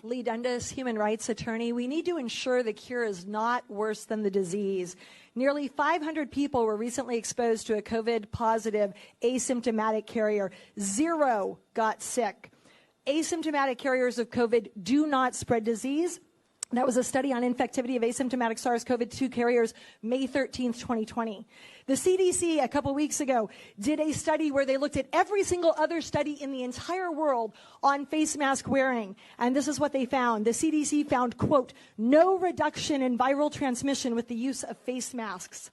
Lee Dundas, human rights attorney. We need to ensure the cure is not worse than the disease. Nearly 500 people were recently exposed to a COVID-positive asymptomatic carrier. 0 got sick. Asymptomatic carriers of COVID do not spread disease. That was a study on infectivity of asymptomatic SARS-CoV-2 carriers, May 13th, 2020. The CDC, a couple weeks ago, did a study where they looked at every single other study in the entire world on face mask wearing. And this is what they found. The CDC found, quote, no reduction in viral transmission with the use of face masks.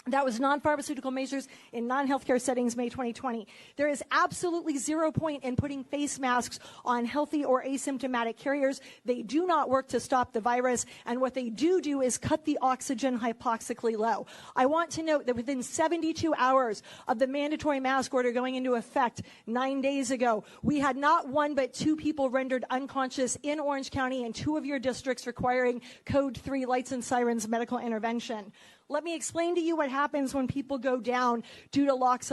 That was non-pharmaceutical measures in non-healthcare settings, May 2020. There is absolutely 0 point in putting face masks on healthy or asymptomatic carriers. They do not work to stop the virus, and what they do is cut the oxygen hypoxically low. I want to note that within 72 hours of the mandatory mask order going into effect 9 days ago, we had not 1 but 2 people rendered unconscious in Orange County and 2 of your districts requiring Code 3 lights and sirens medical intervention. Let me explain to you what happens when people go down due to loss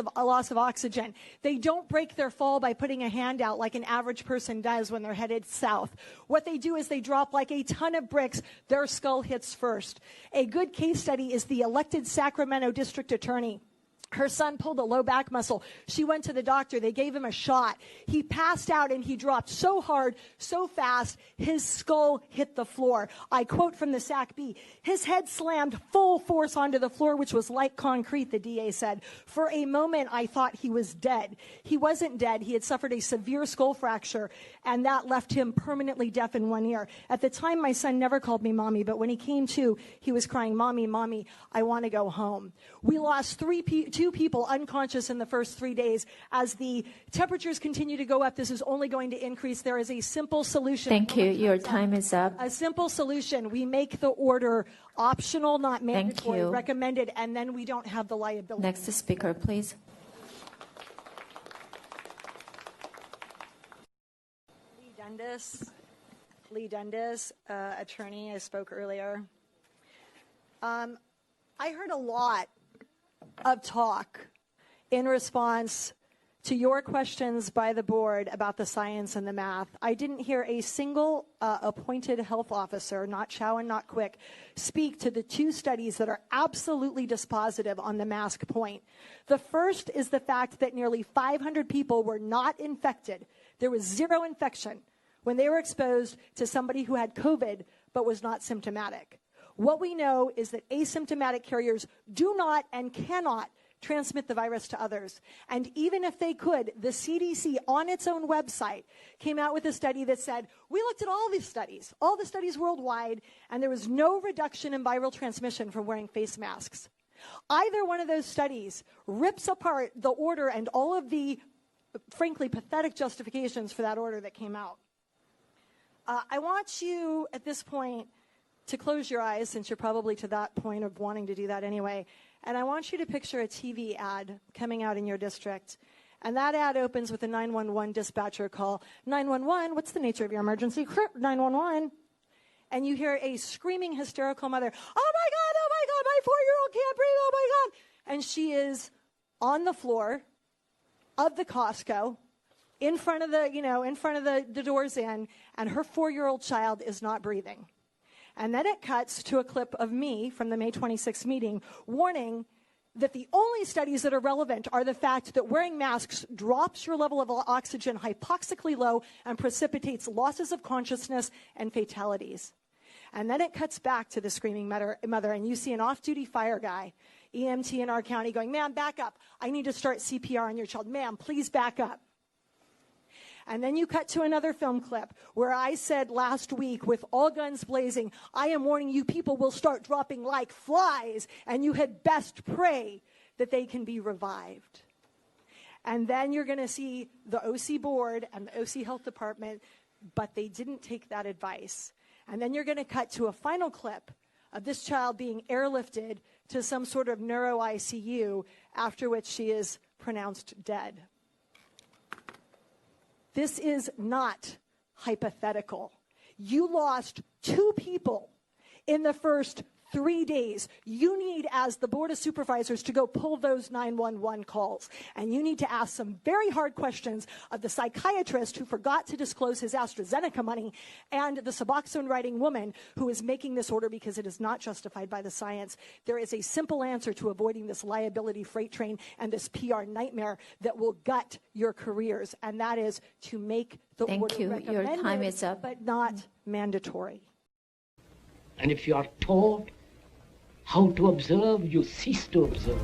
of oxygen. They don't break their fall by putting a hand out like an average person does when they're headed south. What they do is they drop like a ton of bricks. Their skull hits first. A good case study is the elected Sacramento district attorney. Her son pulled a low back muscle. She went to the doctor. They gave him a shot. He passed out and he dropped so hard, so fast, his skull hit the floor. I quote from the SAC-B, his head slammed full force onto the floor, which was like concrete, the DA said. For a moment, I thought he was dead. He wasn't dead. He had suffered a severe skull fracture, and that left him permanently deaf in one ear. At the time, my son never called me mommy, but when he came to, he was crying, mommy, mommy, I want to go home. We lost 2 people unconscious in the first 3 days. As the temperatures continue to go up, this is only going to increase. There is a simple solution. Thank you. Your time is up. A simple solution. We make the order optional, not mandatory, recommended, and then we don't have the liability. Next speaker, please. Lee Dundas, attorney. I spoke earlier. I heard a lot of talk in response to your questions by the board about the science and the math. I didn't hear a single appointed health officer, not Chow and not Quick, speak to the 2 studies that are absolutely dispositive on the mask point. The first is the fact that nearly 500 people were not infected. There was 0 infection when they were exposed to somebody who had COVID but was not symptomatic. What we know is that asymptomatic carriers do not and cannot transmit the virus to others. And even if they could, the CDC on its own website came out with a study that said, we looked at all the studies worldwide, and there was no reduction in viral transmission from wearing face masks. Either one of those studies rips apart the order and all of the, frankly, pathetic justifications for that order that came out. I want you, at this point, to close your eyes, since you're probably to that point of wanting to do that anyway. And I want you to picture a TV ad coming out in your district. And that ad opens with a 911 dispatcher call. 911, what's the nature of your emergency? 911. And you hear a screaming, hysterical mother, oh my God, my 4-year-old can't breathe, oh my God. And she is on the floor of the Costco, in front of the doors in, and her 4-year-old child is not breathing. And then it cuts to a clip of me from the May 26th meeting warning that the only studies that are relevant are the fact that wearing masks drops your level of oxygen hypoxically low and precipitates losses of consciousness and fatalities. And then it cuts back to the screaming mother, and you see an off-duty fire guy, EMT in our county, going, ma'am, back up. I need to start CPR on your child. Ma'am, please back up. And then you cut to another film clip where I said last week, with all guns blazing, I am warning you, people will start dropping like flies, and you had best pray that they can be revived. And then you're going to see the OC board and the OC health department, but they didn't take that advice. And then you're going to cut to a final clip of this child being airlifted to some sort of neuro ICU, after which she is pronounced dead. This is not hypothetical. You lost 2 people in the first 3 days, you need, as the Board of Supervisors, to go pull those 911 calls. And you need to ask some very hard questions of the psychiatrist who forgot to disclose his AstraZeneca money and the Suboxone-writing woman who is making this order because it is not justified by the science. There is a simple answer to avoiding this liability freight train and this PR nightmare that will gut your careers, and that is to make the order recommended, your time is up, but not mandatory. And if you are taught how to observe, you cease to observe.